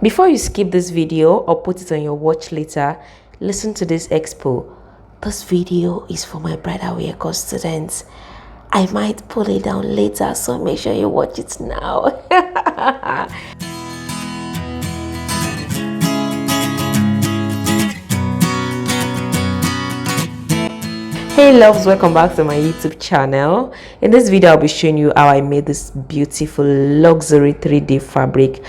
Before you skip this video or put it on your watch later, listen to this expo. This video is for my bridal wear course students. I might pull it down later, so make sure you watch it now. Hey loves, welcome back to my YouTube channel. In this video I'll be showing you how I made this beautiful luxury 3D fabric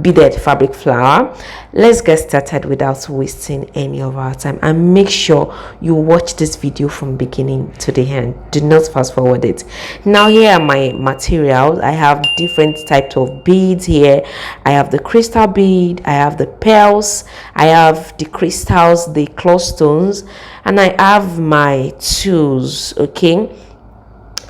beaded fabric flower. Let's get started without wasting any of our time, and make sure you watch this video from beginning to the end. Do not fast forward it. Now here are my materials. I have different types of beads here. I have the crystal bead, I have the pearls, I have the crystals, the claw stones, and I have my tools. Okay,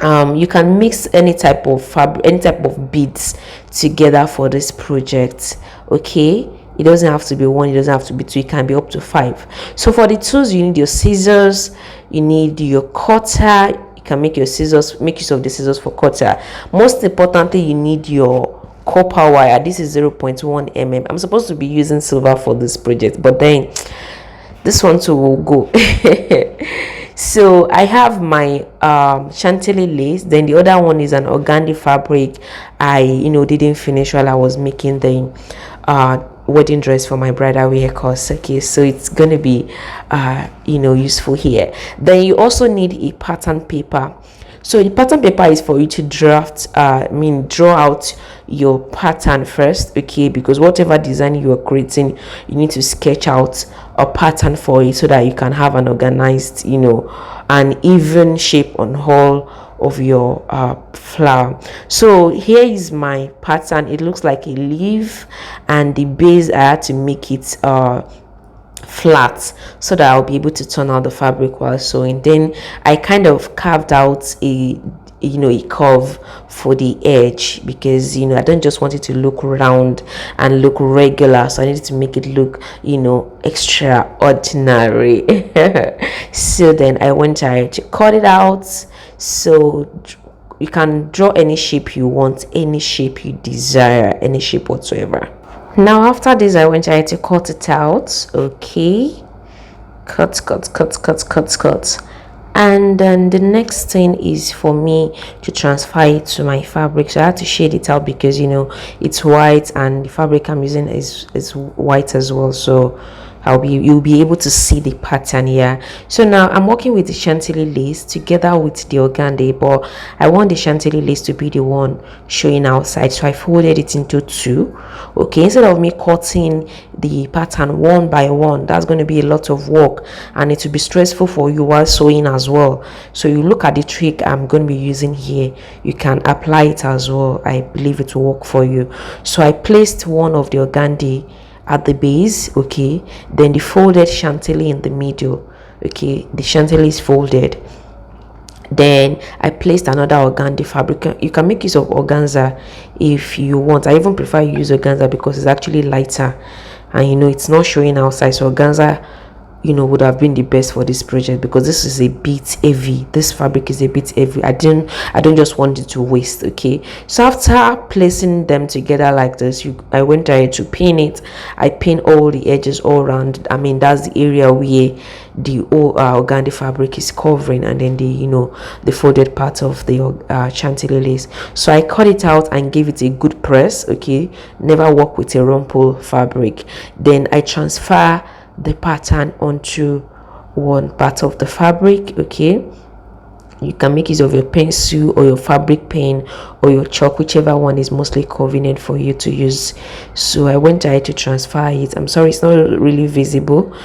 you can mix any type of fabric, any type of beads together for this project. Okay, it doesn't have to be one, it doesn't have to be two, it can be up to 5. So for the tools, you need your scissors, you need your cutter. You can make your scissors, make use of the scissors for cutter. Most importantly, you need your copper wire. This is 0.1 mm. I'm supposed to be using silver for this project, but then this one too will go. So I have my chantilly lace, then the other one is an organdy fabric I didn't finish while I was making the wedding dress for my bridal wear course. Okay, so it's gonna be useful here. Then you also need a pattern paper. So the pattern paper is for you to draw out your pattern first, okay? Because whatever design you are creating, you need to sketch out a pattern for it so that you can have an organized, an even shape on all of your flower. So here is my pattern. It looks like a leaf, and the base I had to make it flat so that I'll be able to turn out the fabric while sewing. Then I kind of carved out a curve for the edge, because I don't just want it to look round and look regular, so I needed to make it look extraordinary. So then I went ahead to cut it out. So you can draw any shape you want, any shape you desire, any shape whatsoever. Now after this, I went ahead to cut it out. Okay, cut, and then the next thing is for me to transfer it to my fabric. So I had to shade it out because it's white, and the fabric I'm using is white as well, so you'll be able to see the pattern here. So now I'm working with the chantilly lace together with the organdy, but I want the chantilly lace to be the one showing outside, so I folded it into 2. Okay, instead of me cutting the pattern one by one, that's going to be a lot of work, and it will be stressful for you while sewing as well. So you look at the trick I'm going to be using here, you can apply it as well. I believe it will work for you. So I placed one of the organdy at the base, okay, then the folded chantilly in the middle. Okay, the chantilly is folded. Then I placed another organdy fabric. You can make use of organza if you want. I even prefer you use organza because it's actually lighter, and it's not showing outside. So organza would have been the best for this project, because this is a bit heavy. This fabric is a bit heavy. I don't just want it to waste. Okay, so after placing them together like this, I went ahead to pin it. I pin all the edges all around. I mean, that's the area where the organdy fabric is covering, and then the folded part of the chantilly lace. So I cut it out and gave it a good press. Okay, never work with a rumple fabric. Then I transfer the pattern onto one part of the fabric. Okay, you can make use of your pencil or your fabric pen or your chalk, whichever one is mostly convenient for you to use. So I went ahead to transfer it. I'm sorry, it's not really visible,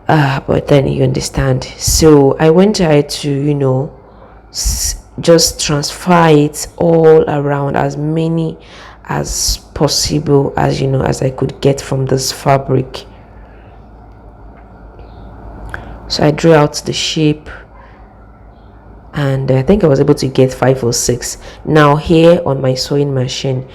but then you understand. So I went ahead to just transfer it all around, as many as possible as I could get from this fabric. So I drew out the shape, and I think I was able to get 5 or 6. Now here on my sewing machine,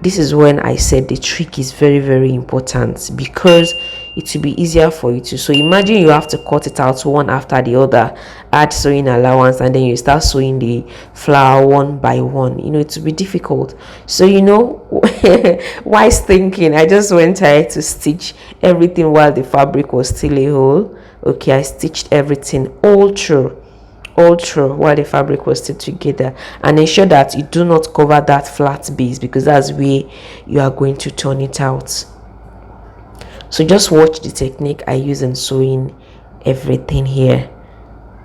this is when I said the trick is very, very important, because it will be easier for you to. So imagine you have to cut it out one after the other, add sewing allowance, and then you start sewing the flower one by one. It will be difficult. So wise thinking, I just went ahead to stitch everything while the fabric was still a whole. Okay, I stitched everything all through while the fabric was still together, and ensure that you do not cover that flat base, because that's where you are going to turn it out. So just watch the technique I use in sewing everything here,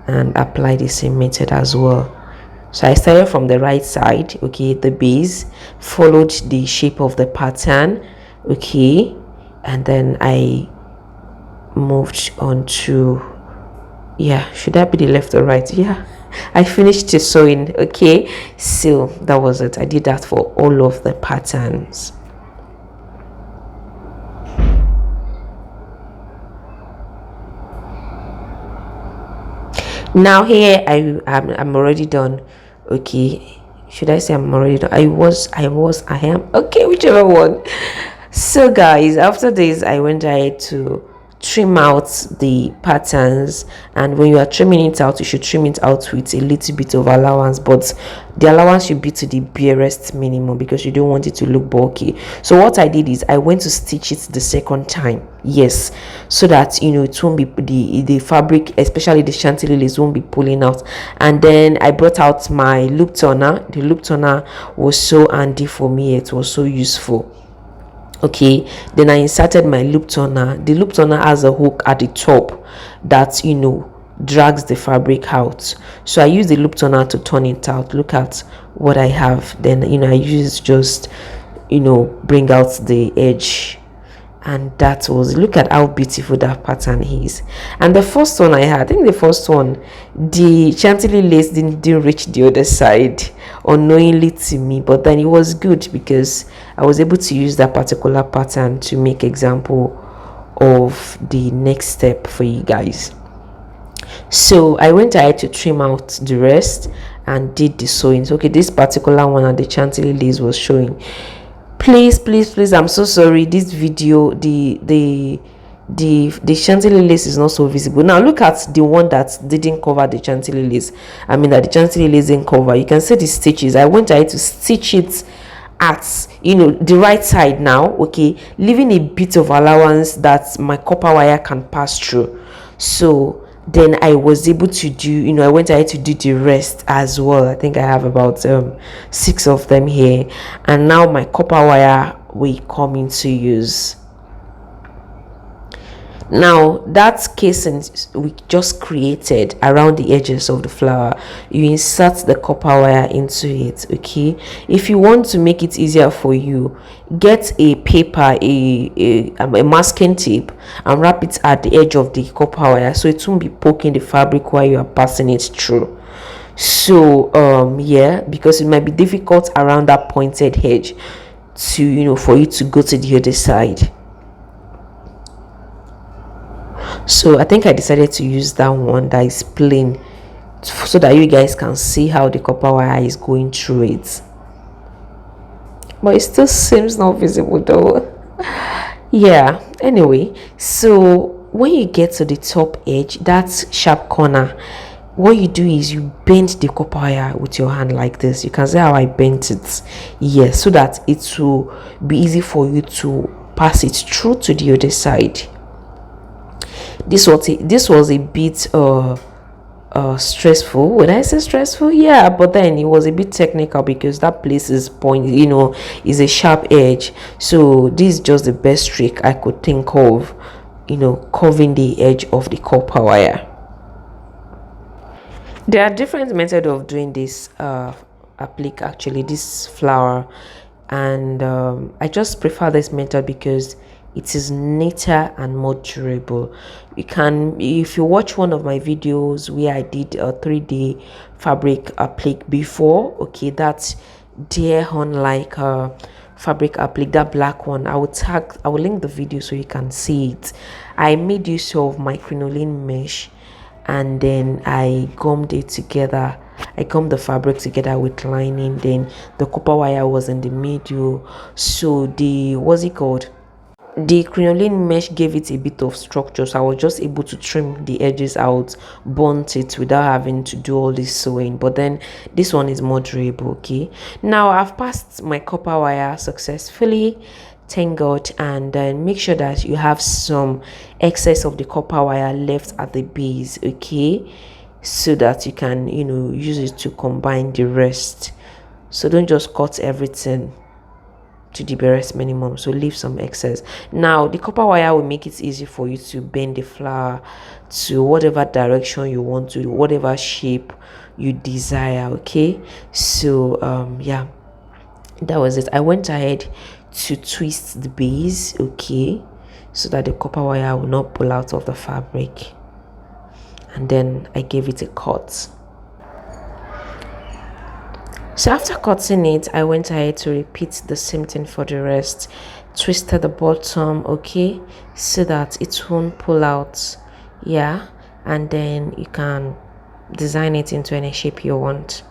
and apply the same method as well. So I started from the right side, okay, the base, followed the shape of the pattern, okay, and then I moved on to, yeah, should that be the left or right? Yeah, I finished the sewing. Okay, so that was it. I did that for all of the patterns. Now here I'm already done. Okay, should I say I'm already done? I am, okay, whichever one. So guys, after this I went ahead to trim out the patterns, and when you are trimming it out, you should trim it out with a little bit of allowance, but the allowance should be to the barest minimum, because you don't want it to look bulky. So what I did is I went to stitch it the second time, yes, so that it won't be the fabric, especially the chantilly lace, won't be pulling out. And then I brought out my loop turner. The loop turner was so handy for me, it was so useful. Okay, then I inserted my loop turner. The loop turner has a hook at the top that drags the fabric out, so I use the loop turner to turn it out. Look at what I have. Then I use just bring out the edge, and that was, look at how beautiful that pattern is. And the first one I think the first one, the chantilly lace didn't reach the other side unknowingly to me, but then it was good because I was able to use that particular pattern to make example of the next step for you guys. So I went ahead to trim out the rest and did the sewing. So, okay, this particular one and the chantilly lace was showing. Please, I'm so sorry, this video, the chantilly lace is not so visible. Now look at the one that didn't cover the chantilly lace. That the chantilly lace didn't cover. You can see the stitches. I went ahead to stitch it at the right side now, okay, leaving a bit of allowance that my copper wire can pass through. So then I was able to do, I went ahead to do the rest as well. I think I have about 6 of them here, and now my copper wire will come into use. Now that casing we just created around the edges of the flower, you insert the copper wire into it. Okay, if you want to make it easier for you, get a paper, a masking tape, and wrap it at the edge of the copper wire, so it won't be poking the fabric while you are passing it through. So yeah, because it might be difficult around that pointed edge to for you to go to the other side. So I think I decided to use that one that is plain, so that you guys can see how the copper wire is going through it, but it still seems not visible though. Yeah, anyway, so when you get to the top edge, that sharp corner, what you do is you bend the copper wire with your hand like this. You can see how I bent it, yes, so that it will be easy for you to pass it through to the other side. This was a bit stressful. When I say stressful, yeah, but then it was a bit technical because that place is is a sharp edge. So this is just the best trick I could think of, covering the edge of the copper wire. There are different methods of doing this applique, actually, this flower, and I just prefer this method because it is neater and more durable. You can, if you watch one of my videos where I did a 3D fabric applique before, okay, that's deer horn like fabric applique, that black one, I will link the video so you can see it. I made use of my crinoline mesh, and then I gummed it together I gummed the fabric together with lining, then the copper wire was in the middle. So the, what's it called, the crinoline mesh gave it a bit of structure, so I was just able to trim the edges out, blunt it without having to do all this sewing. But then this one is more durable. Okay, now I've passed my copper wire successfully, thank God. And then make sure that you have some excess of the copper wire left at the base, okay, so that you can, you know, use it to combine the rest. So don't just cut everything to the barest minimum, so leave some excess. Now the copper wire will make it easy for you to bend the flower to whatever direction you want to, whatever shape you desire. Okay, so yeah, that was it. I went ahead to twist the base, okay, so that the copper wire will not pull out of the fabric, and then I gave it a cut. So after cutting it, I went ahead to repeat the same thing for the rest. Twisted the bottom, okay, so that it won't pull out. Yeah, and then you can design it into any shape you want.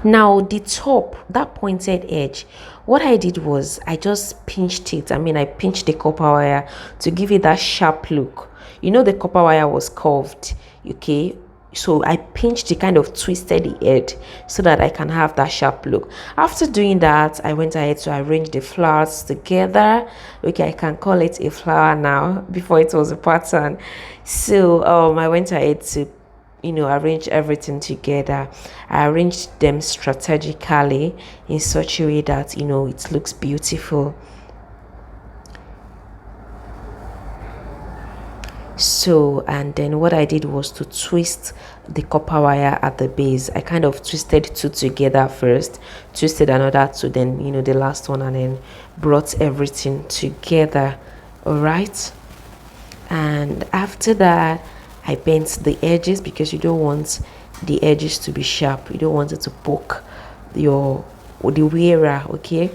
Now the top, that pointed edge, what I did was I just pinched it. I pinched the copper wire to give it that sharp look. You know, the copper wire was curved, okay, so I pinched it, kind of twisted the edge so that I can have that sharp look. After doing that, I went ahead to arrange the flowers together. Okay, I can call it a flower now, before it was a pattern. So I went ahead to, you know, arrange everything together. I arranged them strategically in such a way that, you know, it looks beautiful. So, and then what I did was to twist the copper wire at the base. I kind of twisted two together first, twisted another two, then, you know, the last one, and then brought everything together. All right, and after that I bent the edges, because you don't want the edges to be sharp, you don't want it to poke the wearer, okay.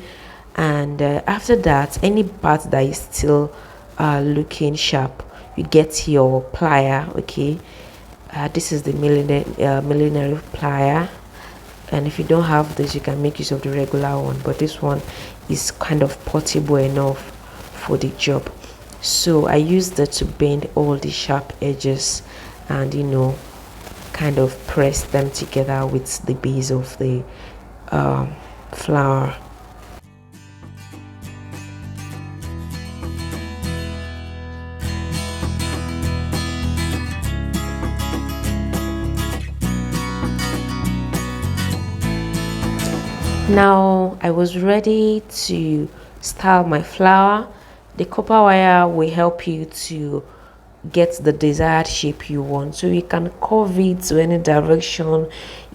And after that, any part that is still looking sharp, you get your plier, okay. This is the millinery plier, and if you don't have this, you can make use of the regular one, but this one is kind of portable enough for the job. So I used that to bend all the sharp edges and, you know, kind of press them together with the base of the flower. Now I was ready to style my flower. The copper wire will help you to get the desired shape you want, so you can curve it to any direction,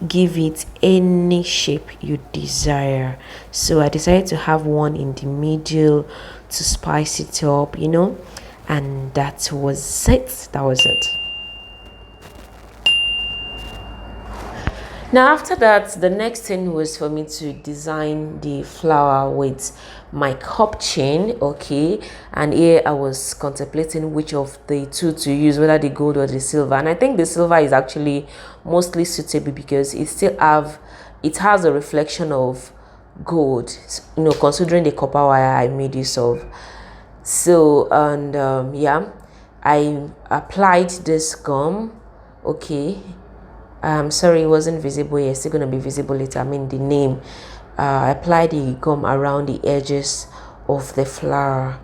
give it any shape you desire. So I decided to have one in the middle to spice it up, you know, and that was it. Now after that, the next thing was for me to design the flower with my cup chain, okay. And here I was contemplating which of the two to use, whether the gold or the silver, and I think the silver is actually mostly suitable because it has a reflection of gold, you know, considering the copper wire I made use of. So, and yeah, I applied this gum, okay. Sorry, it wasn't visible here. It's still going to be visible later. The name. I applied the gum around the edges of the flower.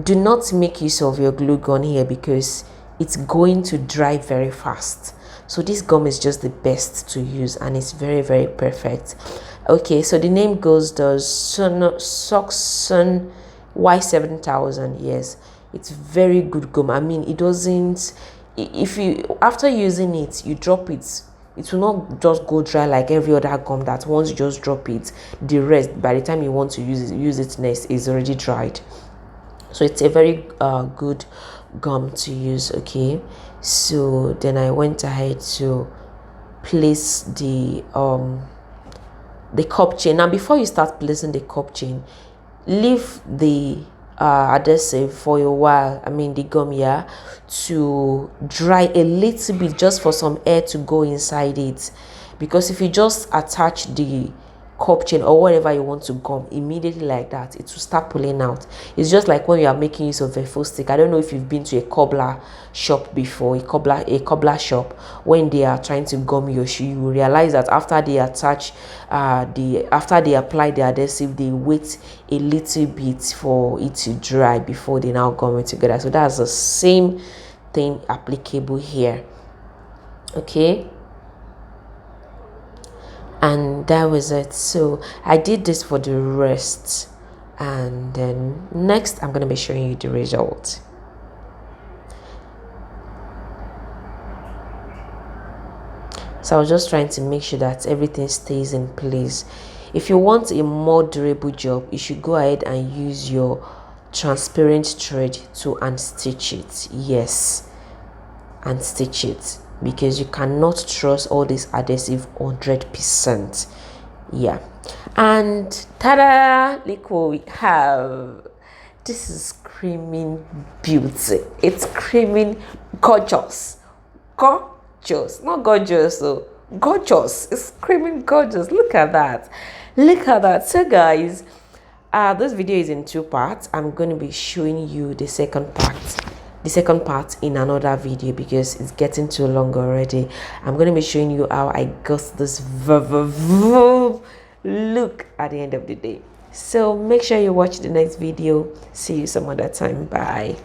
Do not make use of your glue gun here because it's going to dry very fast. So this gum is just the best to use, and it's very, very perfect. Okay, so the name goes the Soxon Y7000. Yes, it's very good gum. It doesn't, if you, after using it, you drop it, it will not just go dry like every other gum that once you just drop it, the rest, by the time you want to use it next, is already dried. So it's a very good gum to use, okay. So then I went ahead to place the cup chain. Now before you start placing the cup chain, leave the adhesive for a while, I mean the gum, yeah, to dry a little bit, just for some air to go inside it. Because if you just attach the cup chain or whatever you want to gum immediately like that, it will start pulling out. It's just like when you are making use of a full stick. I don't know if you've been to a cobbler shop before, a cobbler shop. When they are trying to gum your shoe, you will realize that after they attach after they apply the adhesive, they wait a little bit for it to dry before they now gum it together. So that's the same thing applicable here. Okay, and that was it. So I did this for the rest, and then next I'm going to be showing you the result. So I was just trying to make sure that everything stays in place. If you want a more durable job, you should go ahead and use your transparent thread to unstitch it. Yes, unstitch it, because you cannot trust all this adhesive 100%. Yeah, and ta-da, look what we have. This is screaming beauty. It's screaming gorgeous. Gorgeous, not gorgeous, so gorgeous. It's screaming gorgeous. Look at that, look at that. So guys, this video is in 2 parts. I'm going to be showing you the second part in another video because it's getting too long already. I'm going to be showing you how I got this look at the end of the day. So make sure you watch the next video. See you some other time. Bye.